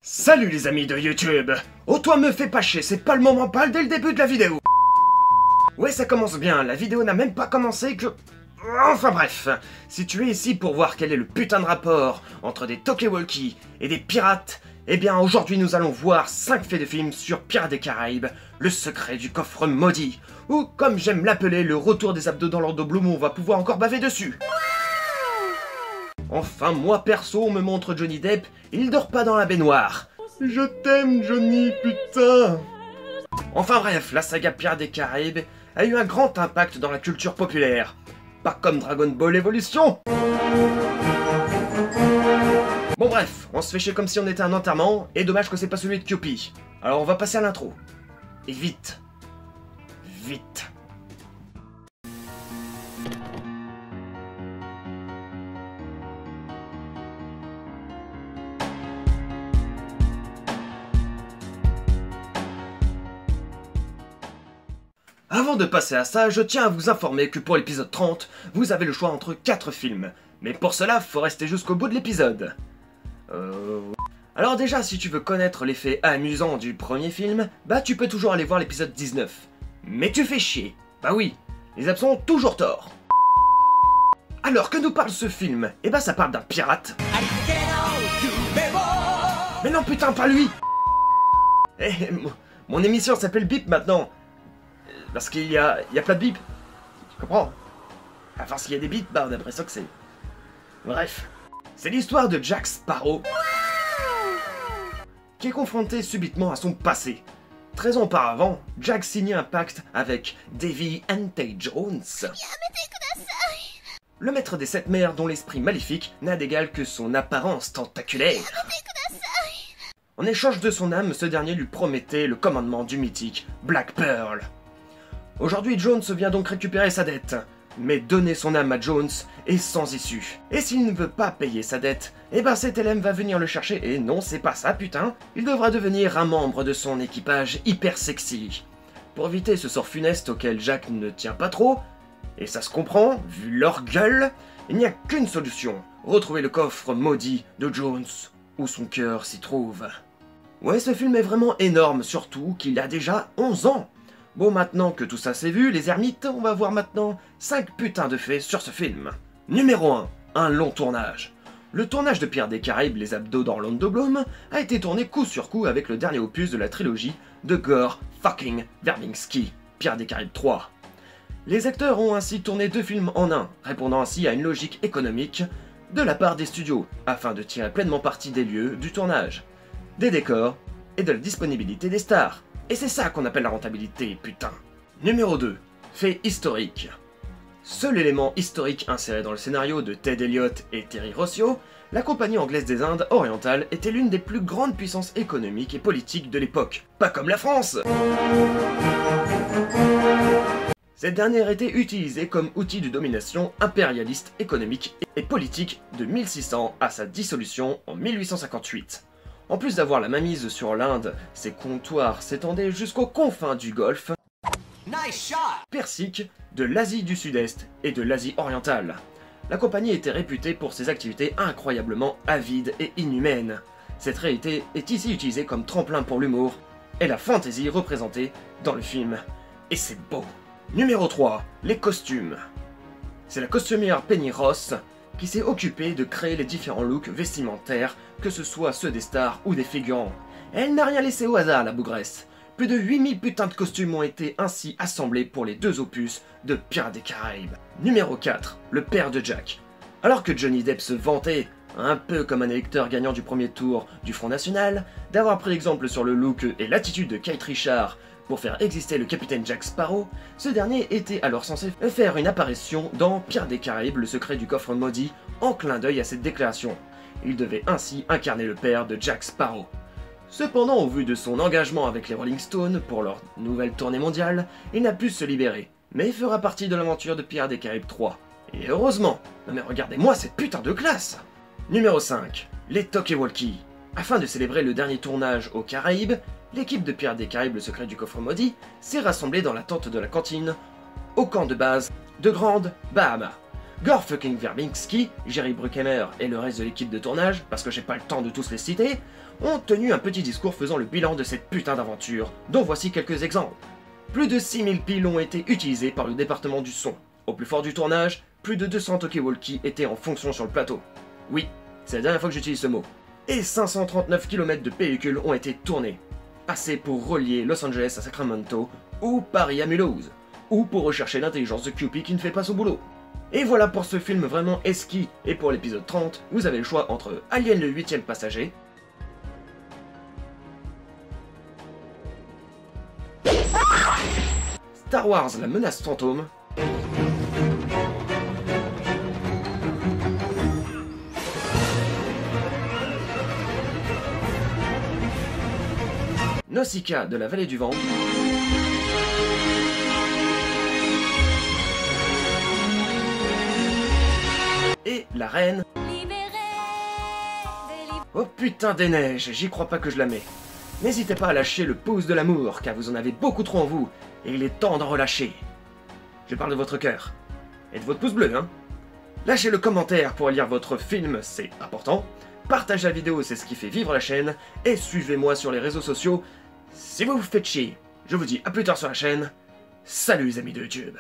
Salut les amis de YouTube. Oh toi me fais pas chier, c'est pas le moment pâle dès le début de la vidéo. Ouais, ça commence bien, la vidéo n'a même pas commencé que... Enfin bref, si tu es ici pour voir quel est le putain de rapport entre des talkie-walkie et des pirates, eh bien aujourd'hui nous allons voir 5 faits de films sur Pirates des Caraïbes, le secret du coffre maudit, ou comme j'aime l'appeler, le retour des abdos d'Orlando Bloom où on va pouvoir encore baver dessus. Enfin, moi perso, on me montre Johnny Depp, il dort pas dans la baignoire. Je t'aime Johnny, putain. Enfin bref, la saga Pirates des Caraïbes a eu un grand impact dans la culture populaire. Pas comme Dragon Ball Evolution. Bon bref, on se fait chier comme si on était un enterrement, et dommage que c'est pas celui de Kewpie. Alors on va passer à l'intro. Et vite. Vite. Avant de passer à ça, je tiens à vous informer que pour l'épisode 30, vous avez le choix entre 4 films. Mais pour cela, faut rester jusqu'au bout de l'épisode. Alors déjà, si tu veux connaître l'effet amusant du premier film, bah tu peux toujours aller voir l'épisode 19. Mais tu fais chier. Bah oui, les absents ont toujours tort. Alors que nous parle ce film? Eh bah ça parle d'un pirate. Mais non putain, pas lui. Eh, mon émission s'appelle Bip maintenant. Parce qu'il y a plein de bips. Tu comprends? Enfin, s'il y a des bips, bah on a l'impression que c'est... Bref. C'est l'histoire de Jack Sparrow, qui est confronté subitement à son passé. 13 ans auparavant, Jack signait un pacte avec Davy Ante Jones, le maître des 7 mers dont l'esprit maléfique n'a d'égal que son apparence tentaculaire. En échange de son âme, ce dernier lui promettait le commandement du mythique Black Pearl. Aujourd'hui, Jones vient donc récupérer sa dette, mais donner son âme à Jones est sans issue. Et s'il ne veut pas payer sa dette, eh ben cet LM va venir le chercher, et non, c'est pas ça, putain. Il devra devenir un membre de son équipage hyper sexy. Pour éviter ce sort funeste auquel Jack ne tient pas trop, et ça se comprend, vu leur gueule, il n'y a qu'une solution, retrouver le coffre maudit de Jones, où son cœur s'y trouve. Ouais, ce film est vraiment énorme, surtout qu'il a déjà 11 ans. Bon, maintenant que tout ça c'est vu, les ermites, on va voir maintenant 5 putains de faits sur ce film. Numéro 1, un long tournage. Le tournage de Pirates des Caraïbes, les abdos d'Orlando Bloom, a été tourné coup sur coup avec le dernier opus de la trilogie de Gore fucking Verbinski, Pirates des Caraïbes 3. Les acteurs ont ainsi tourné 2 films en un, répondant ainsi à une logique économique de la part des studios, afin de tirer pleinement parti des lieux du tournage, des décors et de la disponibilité des stars. Et c'est ça qu'on appelle la rentabilité, putain. Numéro 2. Fait historique. Seul élément historique inséré dans le scénario de Ted Elliott et Terry Rossio, la Compagnie anglaise des Indes orientales était l'une des plus grandes puissances économiques et politiques de l'époque. Pas comme la France! Cette dernière était utilisée comme outil de domination impérialiste économique et politique de 1600 à sa dissolution en 1858. En plus d'avoir la mainmise sur l'Inde, ses comptoirs s'étendaient jusqu'aux confins du Golfe Persique, de l'Asie du Sud-Est et de l'Asie orientale. La compagnie était réputée pour ses activités incroyablement avides et inhumaines. Cette réalité est ici utilisée comme tremplin pour l'humour et la fantaisie représentée dans le film. Et c'est beau. Numéro 3. Les costumes. C'est la costumière Penny Ross qui s'est occupée de créer les différents looks vestimentaires, que ce soit ceux des stars ou des figurants. Elle n'a rien laissé au hasard, la bougresse. Plus de 8000 putains de costumes ont été ainsi assemblés pour les 2 opus de Pirates des Caraïbes. Numéro 4. Le père de Jack. Alors que Johnny Depp se vantait, un peu comme un électeur gagnant du premier tour du Front National, d'avoir pris exemple sur le look et l'attitude de Kate Richard pour faire exister le capitaine Jack Sparrow, ce dernier était alors censé faire une apparition dans Pirates des Caraïbes, le secret du coffre maudit, en clin d'œil à cette déclaration. Il devait ainsi incarner le père de Jack Sparrow. Cependant, au vu de son engagement avec les Rolling Stones pour leur nouvelle tournée mondiale, il n'a pu se libérer, mais fera partie de l'aventure de Pirates des Caraïbes 3. Et heureusement. Non mais regardez-moi cette putain de classe. Numéro 5. Les talkie-walkie. Afin de célébrer le dernier tournage aux Caraïbes, l'équipe de Pirates des Caraïbes, le secret du coffre maudit, s'est rassemblée dans la tente de la cantine, au camp de base de Grande Bahama. Gore fucking Verbinski, Jerry Bruckheimer et le reste de l'équipe de tournage, parce que j'ai pas le temps de tous les citer, ont tenu un petit discours faisant le bilan de cette putain d'aventure, dont voici quelques exemples. Plus de 6000 piles ont été utilisées par le département du son. Au plus fort du tournage, plus de 200 talkie-walkie étaient en fonction sur le plateau. Oui, c'est la dernière fois que j'utilise ce mot. Et 539 km de pellicules ont été tournés. Assez pour relier Los Angeles à Sacramento, ou Paris à Mulhouse, ou pour rechercher l'intelligence de Cupid qui ne fait pas son boulot. Et voilà pour ce film vraiment esquis, et pour l'épisode 30, vous avez le choix entre Alien le 8ème passager, Star Wars la menace fantôme, Nausicaa de la vallée du vent, et la reine. Oh putain des neiges, j'y crois pas que je la mets. N'hésitez pas à lâcher le pouce de l'amour, car vous en avez beaucoup trop en vous, et il est temps d'en relâcher. Je parle de votre cœur. Et de votre pouce bleu, hein. Lâchez le commentaire pour lire votre film, c'est important. Partagez la vidéo, c'est ce qui fait vivre la chaîne. Et suivez-moi sur les réseaux sociaux, si vous vous faites chier. Je vous dis à plus tard sur la chaîne. Salut les amis de YouTube.